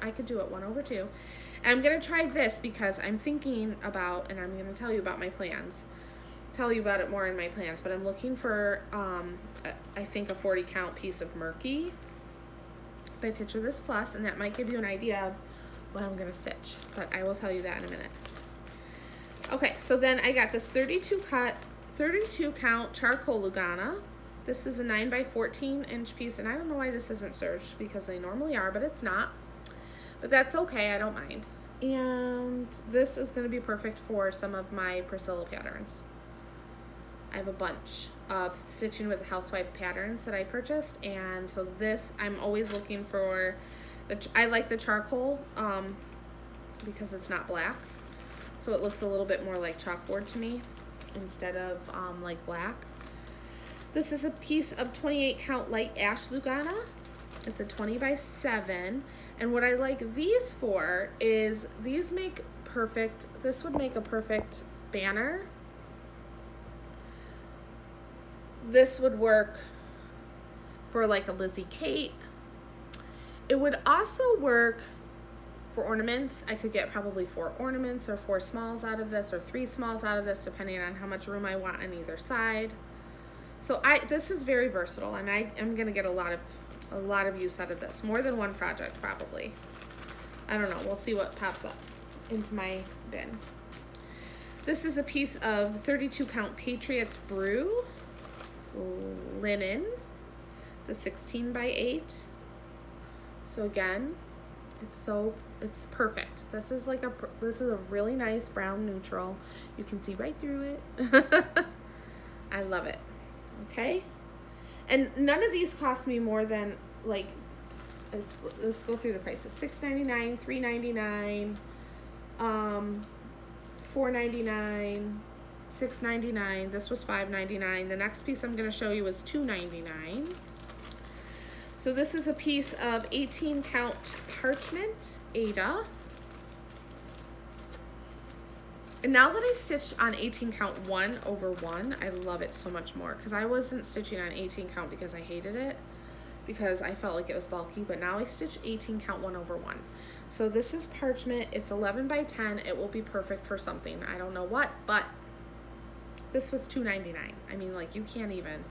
I could do it 1/2. And I'm gonna try this because I'm thinking about, and I'm gonna tell you about my plans. Tell you about it more in my plans, but I'm looking for, I think, a 40 count piece of Mrscallscampers by Picture This Plus, and that might give you an idea of what I'm gonna stitch, but I will tell you that in a minute. Okay, so then I got this 32 count charcoal Lugana. This is a 9 by 14 inch piece, and I don't know why this isn't serged because they normally are, but it's not. But that's okay, I don't mind. And this is gonna be perfect for some of my Priscilla patterns. I have a bunch of stitching with Housewife patterns that I purchased, and so this, I'm always looking for, I like the charcoal because it's not black, so it looks a little bit more like chalkboard to me instead of like black. This is a piece of 28 count light ash Lugana. It's a 20 by 7, and what I like these for is these make perfect, this would make a perfect banner. This would work for like a Lizzie Kate. It would also work for ornaments. I could get probably 4 ornaments or 4 smalls out of this, or 3 smalls out of this, depending on how much room I want on either side. So this is very versatile, and I am gonna get a lot of use out of this. More than one project probably. I don't know, we'll see what pops up into my bin. This is a piece of 32 count Patriots Brew linen. It's a 16 by 8. So again, it's perfect. This is like this is a really nice brown neutral. You can see right through it. I love it. Okay, and none of these cost me more than, like, let's go through the prices. $6.99, $3.99, $4.99, $6.99. This was $5.99. The next piece I'm going to show you is $2.99. So this is a piece of 18 count parchment Ada. And now that I stitched on 18 count 1/1, I love it so much more, because I wasn't stitching on 18 count because I hated it, because I felt like it was bulky, but now I stitch 18 count 1/1. So this is parchment. It's 11 by 10. It will be perfect for something. I don't know what, but this was $2.99. I mean, like, you can't even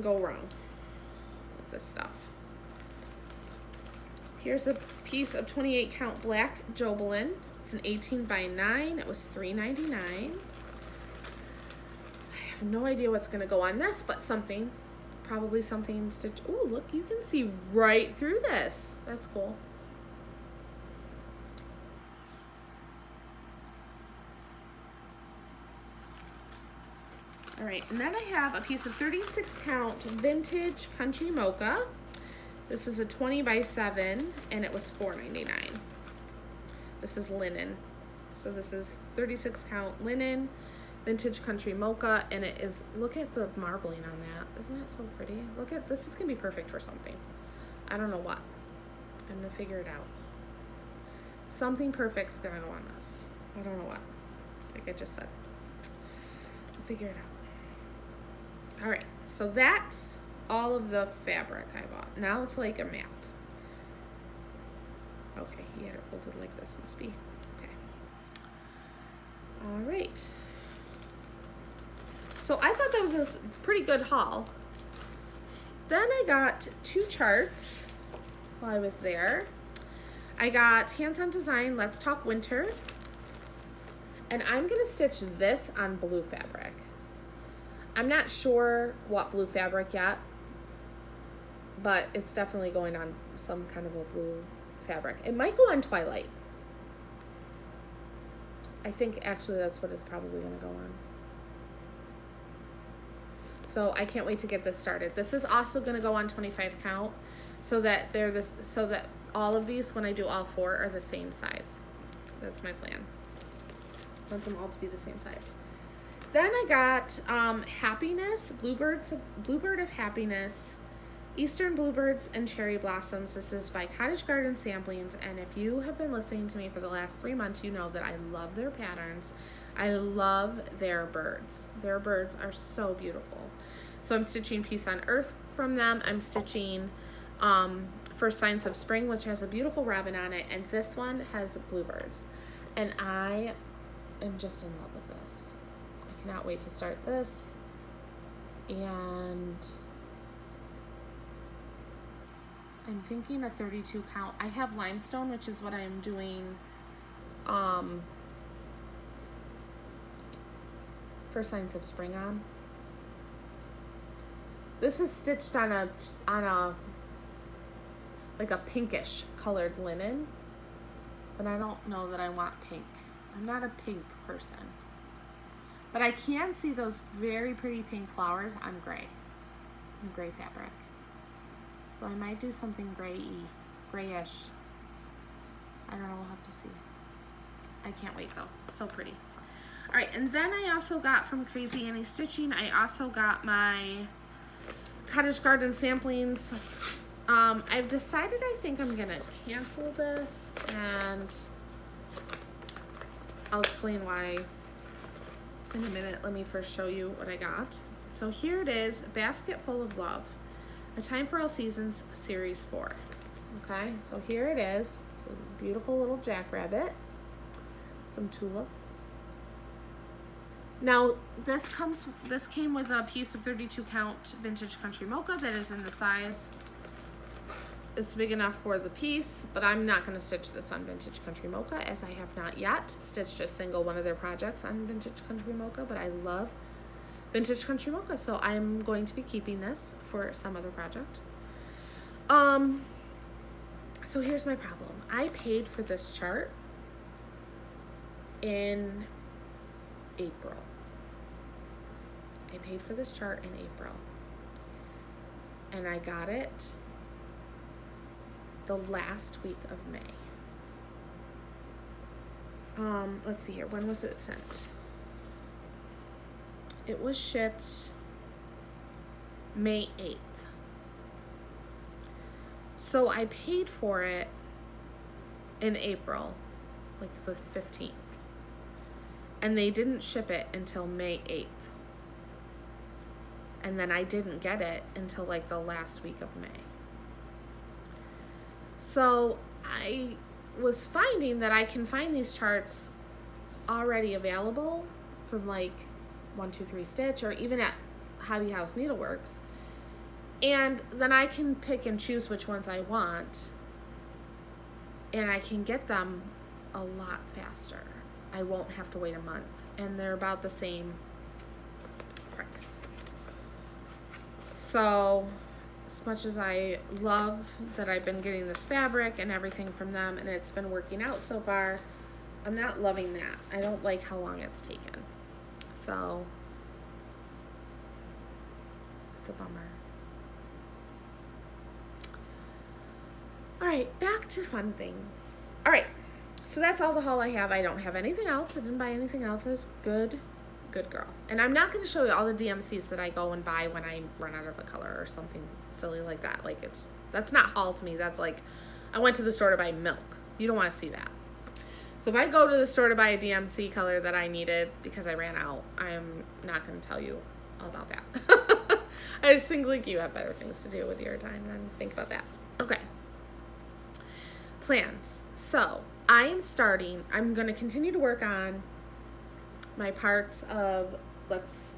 go wrong with this stuff. Here's a piece of 28 count black Jobelin. It's an 18 by 9. It was $3.99. I have no idea what's going to go on this, but something. Probably something stitched. Oh, look, you can see right through this. That's cool. All right, and then I have a piece of 36 count vintage country mocha. This is a 20 by 7, and it was $4.99. This is linen. So this is 36 count linen, vintage country mocha, and it is, look at the marbling on that. Isn't that so pretty? Look at, this is gonna be perfect for something. I don't know what. I'm gonna figure it out. Something perfect's gonna go on this. I don't know what. Like I just said. I'll figure it out. All right, so that's all of the fabric I bought. Now it's like a map. Okay, he had it folded like this, must be. Okay. All right. So I thought that was a pretty good haul. Then I got 2 charts while I was there. I got Hands-On Design, Let's Talk Winter. And I'm gonna stitch this on blue fabric. I'm not sure what blue fabric yet, but it's definitely going on some kind of a blue fabric. It might go on Twilight. I think actually that's what it's probably gonna go on. So I can't wait to get this started. This is also gonna go on 25 count so that so that all of these, when I do all 4, are the same size. That's my plan. I want them all to be the same size. Then I got Happiness, Bluebird of Happiness, Eastern Bluebirds and Cherry Blossoms. This is by Cottage Garden Samplings, and if you have been listening to me for the last 3 months, you know that I love their patterns. I love their birds. Their birds are so beautiful. So I'm stitching Peace on Earth from them. I'm stitching First Signs of Spring, which has a beautiful robin on it, and this one has bluebirds. And I am just in love with this. I cannot wait to start this. And I'm thinking a 32 count. I have limestone, which is what I'm doing First Signs of Spring on. This is stitched on a like a pinkish colored linen, but I don't know that I want pink. I'm not a pink person, but I can see those very pretty pink flowers on gray fabric. So I might do something grayish. I don't know, we'll have to see. I can't wait though, so pretty. All right, and then I also got from Crazy Annie Stitching, I also got my Cottage Garden Samplings. I've decided I think I'm gonna cancel this, and I'll explain why in a minute. Let me first show you what I got. So here it is, Basket Full of Love, A Time for All Seasons, Series 4. Okay, so here it is. It's a beautiful little jackrabbit, some tulips. Now this came with a piece of 32 count vintage country mocha that is in the size. It's big enough for the piece, but I'm not going to stitch this on vintage country mocha, as I have not yet stitched a single one of their projects on vintage country mocha, but I love vintage country mocha, so I'm going to be keeping this for some other project. So here's my problem. I paid for this chart in April. I paid for this chart in April, and I got it the last week of May. Let's see here. When was it sent? It was shipped May 8th. So I paid for it in April, like the 15th. And they didn't ship it until May 8th. And then I didn't get it until like the last week of May. So I was finding that I can find these charts already available from like 123 Stitch or even at Hobby House Needleworks. And then I can pick and choose which ones I want. And I can get them a lot faster. I won't have to wait a month. And they're about the same price. So as much as I love that I've been getting this fabric and everything from them and it's been working out so far, I'm not loving that. I don't like how long it's taken. So it's a bummer. All right, back to fun things. All right, so that's all the haul I have. I don't have anything else. I didn't buy anything else. I was good girl. And I'm not going to show you all the DMCs that I go and buy when I run out of a color or something silly like that. Like that's not haul to me. That's like I went to the store to buy milk. You don't want to see that. So if I go to the store to buy a DMC color that I needed because I ran out, I'm not going to tell you all about that. I just think like you have better things to do with your time than think about that. Okay. Plans. So I'm going to continue to work on my parts of, let's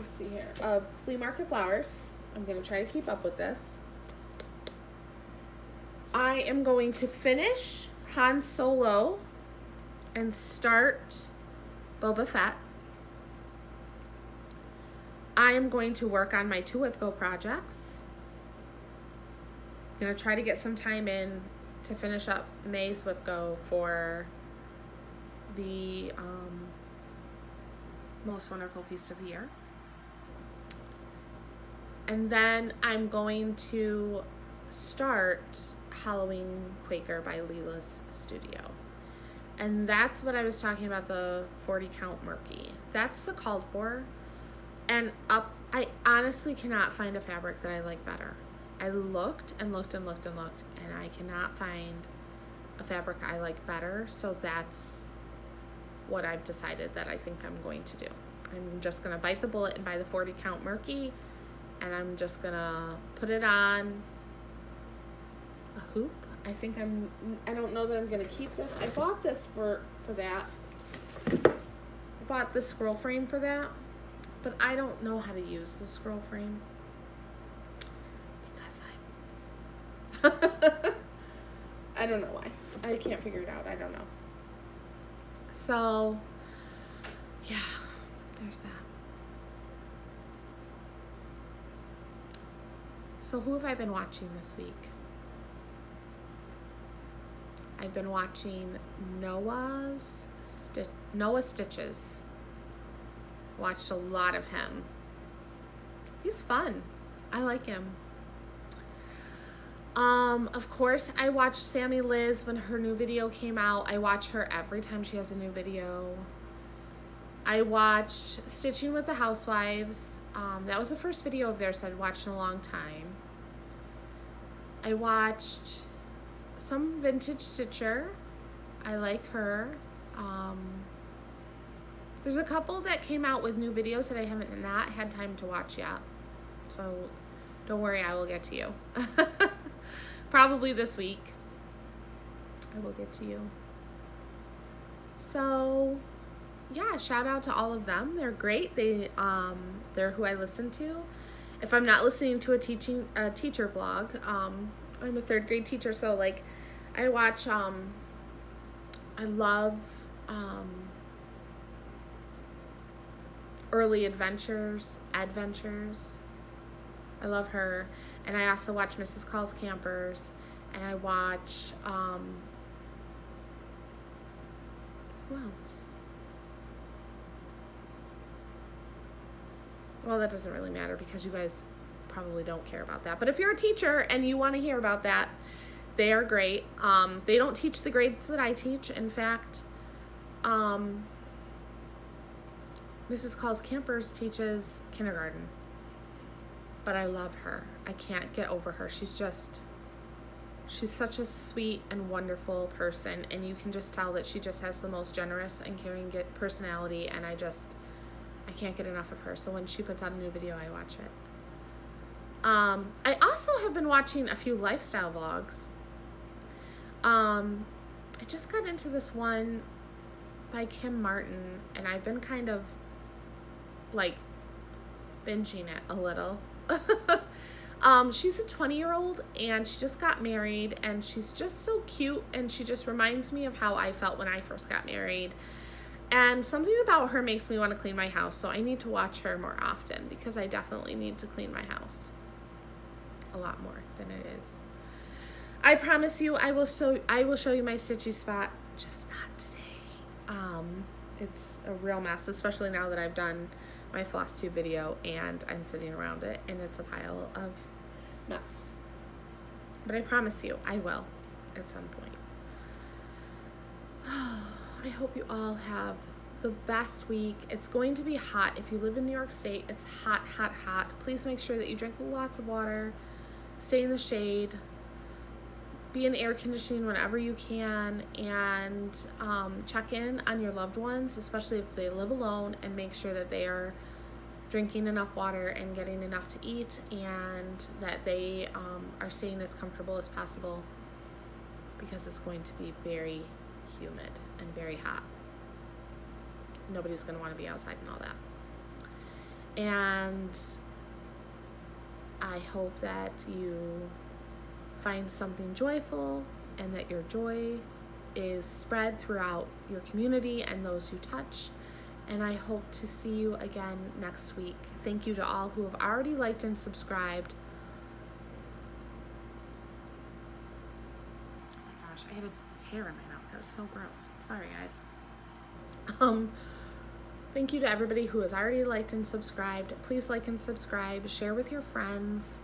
see here, of Flea Market Flowers. I'm going to try to keep up with this. I am going to finish Han Solo and start Boba Fett. I am going to work on my 2 WIPGO projects. I'm going to try to get some time in to finish up May's WIPGO for the Most Wonderful Feast of the Year. And then I'm going to start Halloween Quaker by Leela's Studio. And that's what I was talking about, the 40 count murky. That's the called for. And I honestly cannot find a fabric that I like better. I looked and looked and looked and looked, and I cannot find a fabric I like better. So that's what I've decided that I think I'm going to do. I'm just going to bite the bullet and buy the 40 count murky, and I'm just going to put it on a hoop. I don't know that I'm going to keep this. I bought this for that. I bought the scroll frame for that, but I don't know how to use the scroll frame because I don't know why. I can't figure it out. I don't know. So, yeah, there's that. So who have I been watching this week? I've been watching Noah Stitches. Watched a lot of him. He's fun. I like him. Of course, I watched Sammy Liz when her new video came out. I watch her every time she has a new video. I watched Stitching with the Housewives. That was the first video of theirs I'd watched in a long time. I watched some Vintage Stitcher. I like her. There's a couple that came out with new videos that I haven't not had time to watch yet. So don't worry, I will get to you. Probably this week. I will get to you. So yeah, shout out to all of them. They're great. They're who I listen to. If I'm not listening to a teacher vlog, I'm a 3rd grade teacher, so like I watch I love Early Adventures. I love her. And I also watch Mrscallscampers, and I watch who else? Well, that doesn't really matter because you guys probably don't care about that. But if you're a teacher and you want to hear about that, they are great. They don't teach the grades that I teach. In fact, Mrs. Calls Campers teaches kindergarten. But I love her. I can't get over her. She's such a sweet and wonderful person, and you can just tell that she just has the most generous and caring personality, and I can't get enough of her. So when she puts out a new video, I watch it. I also have been watching a few lifestyle vlogs. I just got into this one by Kim Martin, and I've been kind of like binging it a little. She's a 20-year-old, and she just got married, and she's just so cute, and she just reminds me of how I felt when I first got married. And something about her makes me want to clean my house, so I need to watch her more often because I definitely need to clean my house a lot more than it is. I promise you, I will show you my stitchy spot, just not today. It's a real mess, especially now that I've done my Flosstube video and I'm sitting around it, and it's a pile of mess. But I promise you, I will at some point. I hope you all have the best week. It's going to be hot. If you live in New York State, it's hot, hot, hot. Please make sure that you drink lots of water, stay in the shade, be in air conditioning whenever you can, and check in on your loved ones, especially if they live alone, and make sure that they are drinking enough water and getting enough to eat, and that they are staying as comfortable as possible, because it's going to be very humid and very hot. nobody's going to want to be outside and all that. And I hope that you find something joyful and that your joy is spread throughout your community and those you touch. And I hope to see you again next week. Thank you to all who have already liked and subscribed. Oh my gosh, I had a hair in my mouth. That was so gross. Sorry, guys. Thank you to everybody who has already liked and subscribed. Please like and subscribe. Share with your friends.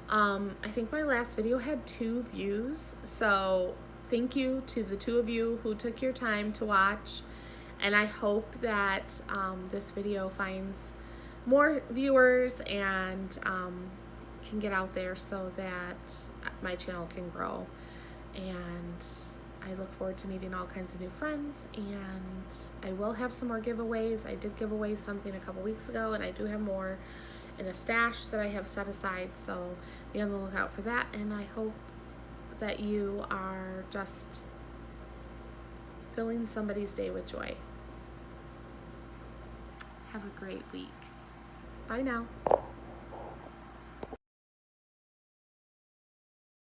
I think my last video had 2 views, so thank you to the 2 of you who took your time to watch, and I hope that this video finds more viewers and can get out there so that my channel can grow. And I look forward to meeting all kinds of new friends, and I will have some more giveaways. I did give away something a couple weeks ago, and I do have more in a stash that I have set aside, so be on the lookout for that. And I hope that you are just filling somebody's day with joy. Have a great week. Bye now.